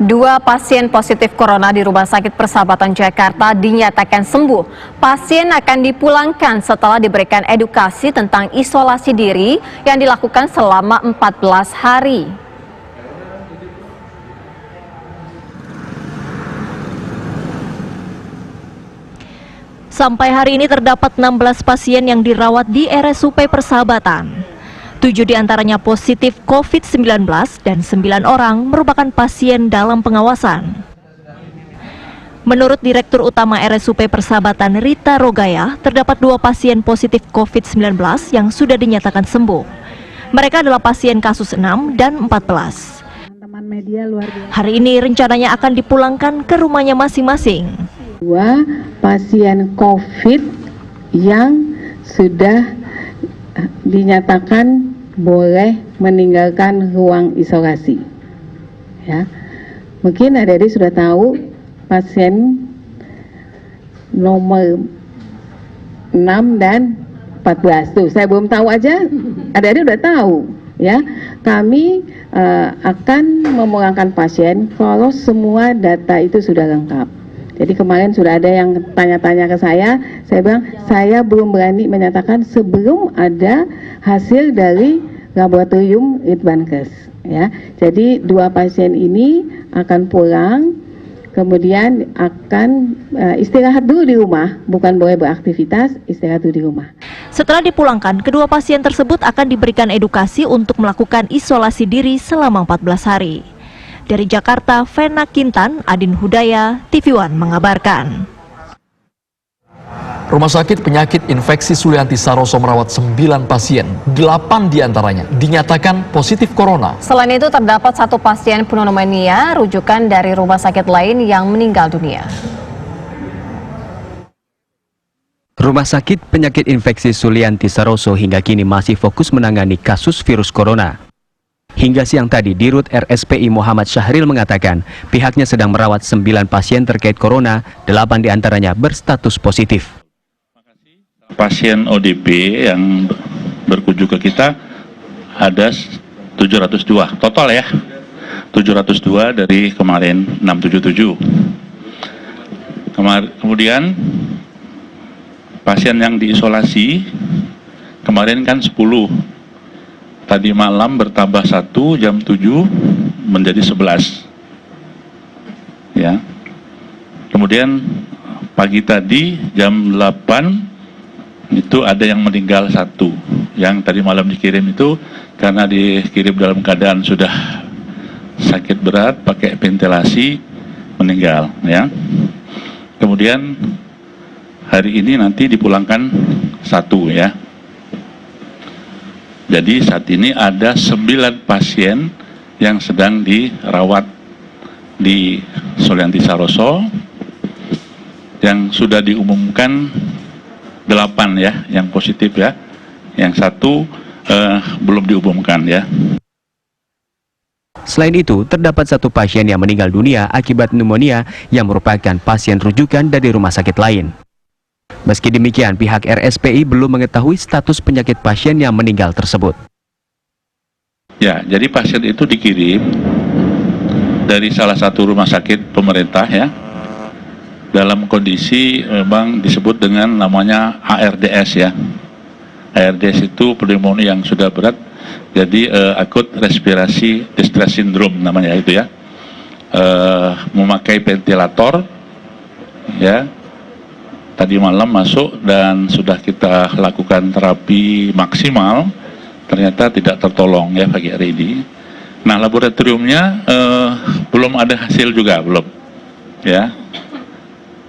Dua pasien positif corona di Rumah Sakit Persahabatan Jakarta dinyatakan sembuh. Pasien akan dipulangkan setelah diberikan edukasi tentang isolasi diri yang dilakukan selama 14 hari. Sampai hari ini terdapat 16 pasien yang dirawat di RSUP Persahabatan. 7 diantaranya positif COVID-19 dan 9 orang merupakan pasien dalam pengawasan. Menurut Direktur Utama RSUP Persahabatan Rita Rogaya, terdapat 2 pasien positif COVID-19 yang sudah dinyatakan sembuh. Mereka adalah pasien kasus 6 dan 14. Hari ini rencananya akan dipulangkan ke rumahnya masing-masing. 2 pasien COVID yang sudah dinyatakan boleh meninggalkan ruang isolasi. Ya, mungkin adik-adik sudah tahu pasien nomor 6 dan 14. Tuh, saya belum tahu aja, adik-adik udah tahu. Ya, kami akan memulangkan pasien kalau semua data itu sudah lengkap. Jadi kemarin sudah ada yang tanya-tanya ke saya bilang saya belum berani menyatakan sebelum ada hasil dari laboratorium Litbangkes. Ya, jadi 2 pasien ini akan pulang, kemudian akan istirahat dulu di rumah, bukan boleh beraktivitas, istirahat dulu di rumah. Setelah dipulangkan, kedua pasien tersebut akan diberikan edukasi untuk melakukan isolasi diri selama 14 hari. Dari Jakarta, Vena Kintan, Adin Hudaya, TV One mengabarkan. Rumah Sakit Penyakit Infeksi Sulianti Saroso merawat 9 pasien, 8 diantaranya dinyatakan positif corona. Selain itu terdapat 1 pasien pneumonia rujukan dari rumah sakit lain yang meninggal dunia. Rumah Sakit Penyakit Infeksi Sulianti Saroso hingga kini masih fokus menangani kasus virus corona. Hingga siang tadi, Dirut RSPI Muhammad Syahril mengatakan pihaknya sedang merawat 9 pasien terkait corona, 8 diantaranya berstatus positif. Pasien ODP yang berkunjung ke kita ada 702 total ya, 702 dari kemarin 677. Kemudian pasien yang diisolasi kemarin kan 10. Tadi malam bertambah 1 jam 7 menjadi 11. Ya. Kemudian pagi tadi jam 8 itu ada yang meninggal 1. Yang tadi malam dikirim itu karena dikirim dalam keadaan sudah sakit berat, pakai ventilasi, meninggal. Ya. Kemudian hari ini nanti dipulangkan 1 ya. Jadi saat ini ada 9 pasien yang sedang dirawat di Sulianti Saroso, yang sudah diumumkan 8 ya, yang positif ya, yang 1 belum diumumkan ya. Selain itu, terdapat 1 pasien yang meninggal dunia akibat pneumonia yang merupakan pasien rujukan dari rumah sakit lain. Meski demikian, pihak RSPI belum mengetahui status penyakit pasien yang meninggal tersebut. Ya, jadi pasien itu dikirim dari salah satu rumah sakit pemerintah ya, dalam kondisi memang disebut dengan namanya ARDS ya. ARDS itu pneumonia yang sudah berat, jadi akut respirasi distress syndrome namanya itu ya. Memakai ventilator ya. Tadi malam masuk dan sudah kita lakukan terapi maksimal, ternyata tidak tertolong ya pagi hari ini. Nah, laboratoriumnya belum ada hasil juga, belum ya.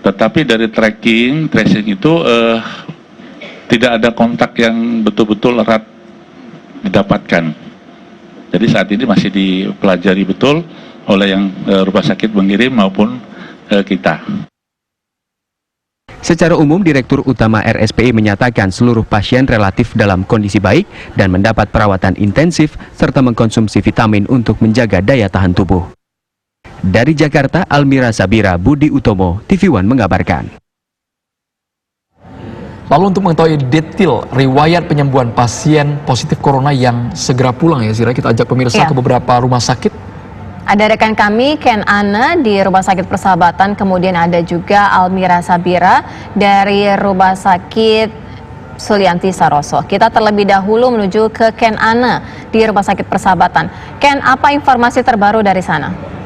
Tetapi dari tracing itu tidak ada kontak yang betul-betul erat didapatkan. Jadi saat ini masih dipelajari betul oleh yang rumah sakit mengirim maupun kita. Secara umum, Direktur Utama RSPI menyatakan seluruh pasien relatif dalam kondisi baik dan mendapat perawatan intensif serta mengkonsumsi vitamin untuk menjaga daya tahan tubuh. Dari Jakarta, Almira Sabira, Budi Utomo, TV One mengabarkan. Lalu untuk mengetahui detail riwayat penyembuhan pasien positif corona yang segera pulang ya Zira, kita ajak pemirsa ke beberapa rumah sakit Ada rekan kami Ken Ana di Rumah Sakit Persahabatan, kemudian ada juga Almira Sabira dari Rumah Sakit Sulianti Saroso. Kita terlebih dahulu menuju ke Ken Ana di Rumah Sakit Persahabatan. Ken, apa informasi terbaru dari sana?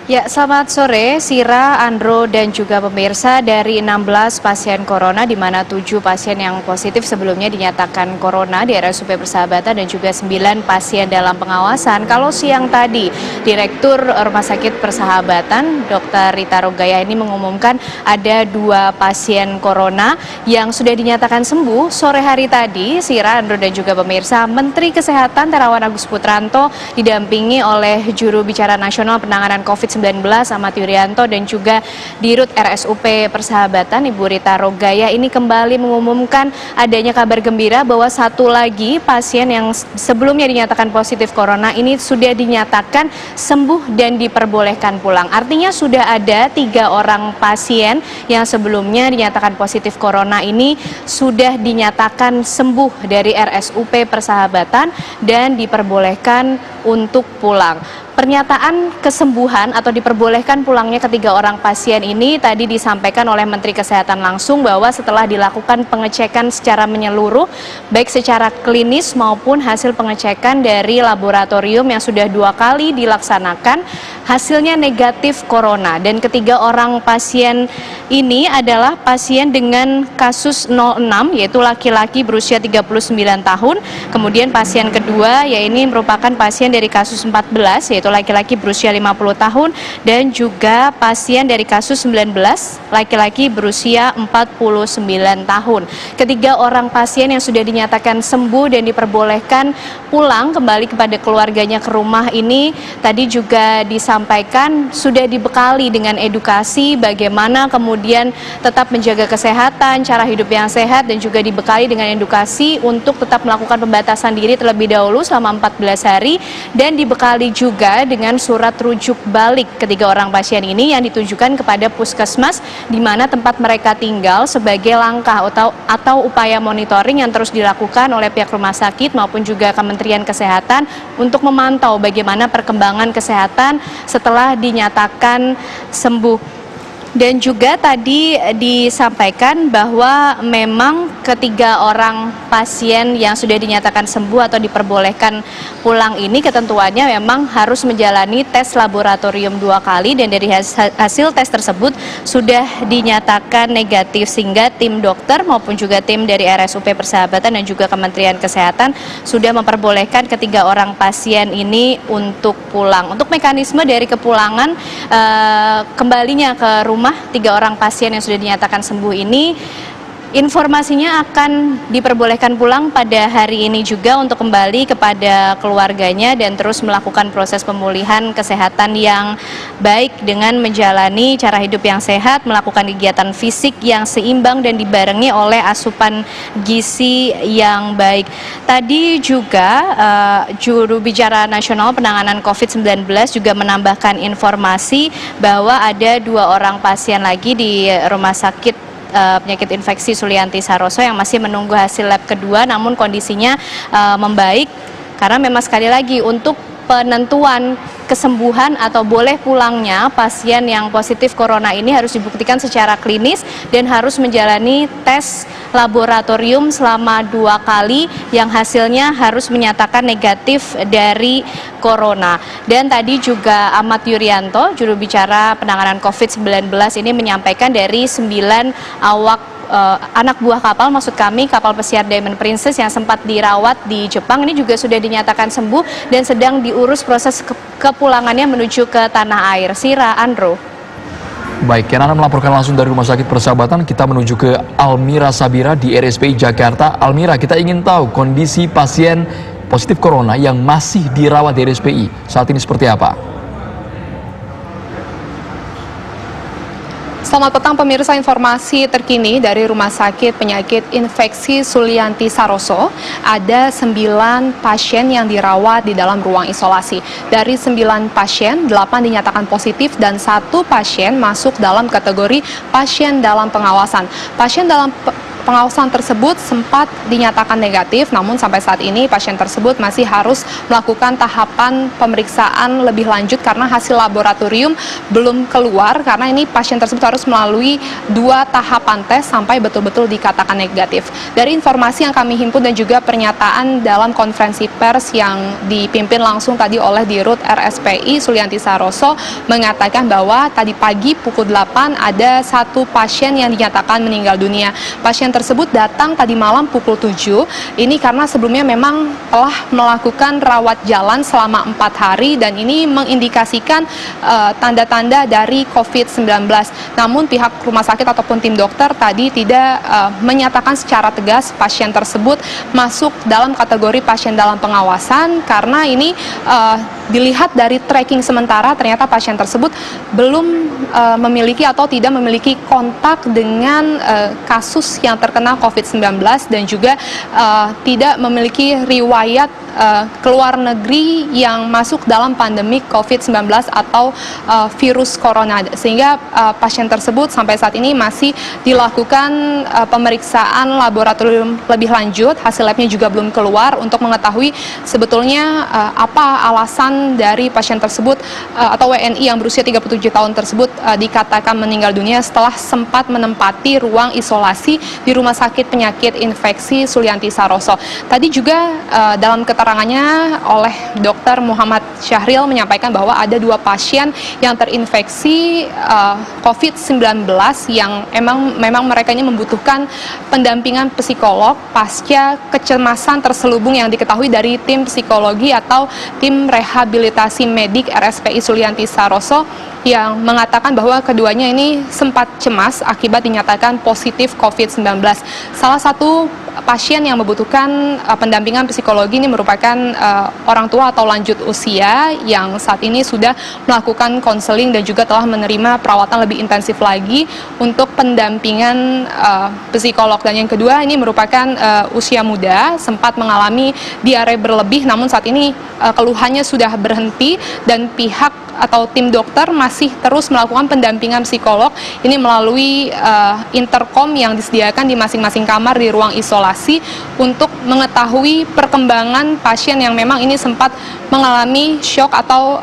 Ya, selamat sore Sira, Andro, dan juga pemirsa. Dari 16 pasien corona, di mana 7 pasien yang positif sebelumnya dinyatakan corona di RSUP Persahabatan dan juga 9 pasien dalam pengawasan. Kalau siang tadi, Direktur Rumah Sakit Persahabatan, Dr. Rita Rogaya ini mengumumkan ada 2 pasien corona yang sudah dinyatakan sembuh. Sore hari tadi, Sira, Andro, dan juga pemirsa, Menteri Kesehatan Terawan Agus Putranto didampingi oleh Juru Bicara Nasional Penanganan COVID-19 Ahmad Yuryanto dan juga Dirut RSUP Persahabatan Ibu Rita Rogaya ini kembali mengumumkan adanya kabar gembira bahwa 1 lagi pasien yang sebelumnya dinyatakan positif corona ini sudah dinyatakan sembuh dan diperbolehkan pulang. Artinya sudah ada 3 orang pasien yang sebelumnya dinyatakan positif corona ini sudah dinyatakan sembuh dari RSUP Persahabatan dan diperbolehkan untuk pulang. Pernyataan kesembuhan atau diperbolehkan pulangnya ketiga orang pasien ini tadi disampaikan oleh Menteri Kesehatan langsung bahwa setelah dilakukan pengecekan secara menyeluruh, baik secara klinis maupun hasil pengecekan dari laboratorium yang sudah 2 kali dilaksanakan, hasilnya negatif corona. Dan ketiga orang pasien ini adalah pasien dengan kasus 06, yaitu laki-laki berusia 39 tahun. Kemudian pasien kedua, yaitu merupakan pasien dari kasus 14, yaitu laki-laki berusia 50 tahun, dan juga pasien dari kasus 19, laki-laki berusia 49 tahun. Ketiga orang pasien yang sudah dinyatakan sembuh dan diperbolehkan pulang kembali kepada keluarganya ke rumah ini tadi juga disampaikan sudah dibekali dengan edukasi bagaimana kemudian tetap menjaga kesehatan, cara hidup yang sehat, dan juga dibekali dengan edukasi untuk tetap melakukan pembatasan diri terlebih dahulu selama 14 hari, dan dibekali juga dengan surat rujuk balik ketiga orang pasien ini yang ditujukan kepada puskesmas di mana tempat mereka tinggal sebagai langkah atau upaya monitoring yang terus dilakukan oleh pihak rumah sakit maupun juga Kementerian Kesehatan untuk memantau bagaimana perkembangan kesehatan setelah dinyatakan sembuh. Dan juga tadi disampaikan bahwa memang ketiga orang pasien yang sudah dinyatakan sembuh atau diperbolehkan pulang ini ketentuannya memang harus menjalani tes laboratorium 2 kali, dan dari hasil tes tersebut sudah dinyatakan negatif, sehingga tim dokter maupun juga tim dari RSUP Persahabatan dan juga Kementerian Kesehatan sudah memperbolehkan ketiga orang pasien ini untuk pulang. Untuk mekanisme dari kepulangan kembalinya ke rumah 3 orang pasien yang sudah dinyatakan sembuh ini, informasinya akan diperbolehkan pulang pada hari ini juga untuk kembali kepada keluarganya dan terus melakukan proses pemulihan kesehatan yang baik dengan menjalani cara hidup yang sehat, melakukan kegiatan fisik yang seimbang dan dibarengi oleh asupan gizi yang baik. Tadi juga Juru Bicara Nasional Penanganan COVID-19 juga menambahkan informasi bahwa ada 2 orang pasien lagi di Rumah Sakit Penyakit Infeksi Sulianti Saroso yang masih menunggu hasil lab kedua, namun kondisinya membaik karena memang sekali lagi untuk penentuan kesembuhan atau boleh pulangnya pasien yang positif corona ini harus dibuktikan secara klinis dan harus menjalani tes laboratorium selama 2 kali yang hasilnya harus menyatakan negatif dari corona. Dan tadi juga Ahmad Yuryanto, juru bicara penanganan COVID-19 ini menyampaikan dari 9 awak anak buah kapal, maksud kami kapal pesiar Diamond Princess yang sempat dirawat di Jepang ini juga sudah dinyatakan sembuh dan sedang diurus proses kepulangannya menuju ke tanah air. Sira, Andro. Baik, Kenan melaporkan langsung dari Rumah Sakit Persahabatan. Kita menuju ke Almira Sabira di RSPI Jakarta. Almira, kita ingin tahu kondisi pasien positif corona yang masih dirawat di RSPI saat ini seperti apa? Selamat petang pemirsa, informasi terkini dari Rumah Sakit Penyakit Infeksi Sulianti Saroso. Ada 9 pasien yang dirawat di dalam ruang isolasi. Dari 9 pasien, 8 dinyatakan positif dan 1 pasien masuk dalam kategori pasien dalam pengawasan. Pasien dalam pengawasan tersebut sempat dinyatakan negatif, namun sampai saat ini pasien tersebut masih harus melakukan tahapan pemeriksaan lebih lanjut karena hasil laboratorium belum keluar, karena ini pasien tersebut harus melalui 2 tahapan tes sampai betul-betul dikatakan negatif. Dari informasi yang kami himpun dan juga pernyataan dalam konferensi pers yang dipimpin langsung tadi oleh Dirut RSPI Sulianti Saroso mengatakan bahwa tadi pagi pukul 8 ada 1 pasien yang dinyatakan meninggal dunia. Pasien tersebut datang tadi malam pukul 7. Ini karena sebelumnya memang telah melakukan rawat jalan selama 4 hari dan ini mengindikasikan tanda-tanda dari COVID-19. Namun pihak rumah sakit ataupun tim dokter tadi tidak menyatakan secara tegas pasien tersebut masuk dalam kategori pasien dalam pengawasan, karena ini dilihat dari tracking sementara ternyata pasien tersebut belum memiliki atau tidak memiliki kontak dengan kasus yang terkena COVID-19 dan juga tidak memiliki riwayat keluar negeri yang masuk dalam pandemi COVID-19 atau virus corona, sehingga pasien tersebut sampai saat ini masih dilakukan pemeriksaan laboratorium lebih lanjut. Hasil labnya juga belum keluar untuk mengetahui sebetulnya apa alasan dari pasien tersebut atau WNI yang berusia 37 tahun tersebut dikatakan meninggal dunia setelah sempat menempati ruang isolasi di Rumah Sakit Penyakit Infeksi Sulianti Saroso. Tadi juga dalam keterangannya oleh Dr. Muhammad Syahril menyampaikan bahwa ada 2 pasien yang terinfeksi COVID-19 yang memang mereka ini membutuhkan pendampingan psikolog pasca kecemasan terselubung yang diketahui dari tim psikologi atau tim rehabilitasi medik RSPI Sulianti Saroso yang mengatakan bahwa keduanya ini sempat cemas akibat dinyatakan positif COVID-19. Salah satu pasien yang membutuhkan pendampingan psikologi ini merupakan orang tua atau lanjut usia yang saat ini sudah melakukan konseling dan juga telah menerima perawatan lebih intensif lagi untuk pendampingan psikolog. Dan yang kedua ini merupakan usia muda, sempat mengalami diare berlebih, namun saat ini keluhannya sudah berhenti dan pihak atau tim dokter masih terus melakukan pendampingan psikolog ini melalui intercom yang disediakan di masing-masing kamar di ruang isolasi untuk mengetahui perkembangan pasien yang memang ini sempat mengalami shock atau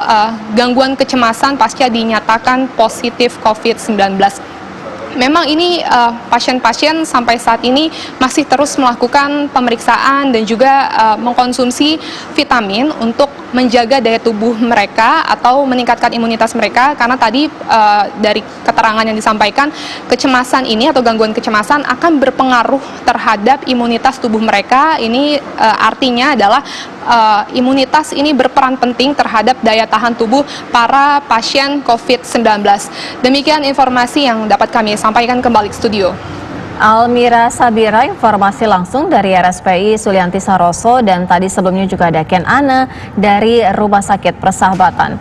gangguan kecemasan pasca dinyatakan positif COVID-19. Memang ini pasien-pasien sampai saat ini masih terus melakukan pemeriksaan dan juga mengkonsumsi vitamin untuk menjaga daya tubuh mereka atau meningkatkan imunitas mereka, karena tadi dari keterangan yang disampaikan kecemasan ini atau gangguan kecemasan akan berpengaruh terhadap imunitas tubuh mereka. Ini artinya adalah imunitas ini berperan penting terhadap daya tahan tubuh para pasien COVID-19. Demikian informasi yang dapat kami sampaikan, kembali ke studio. Almira Sabira, informasi langsung dari RSPI Sulianti Saroso, dan tadi sebelumnya juga ada Ken Ana dari Rumah Sakit Persahabatan.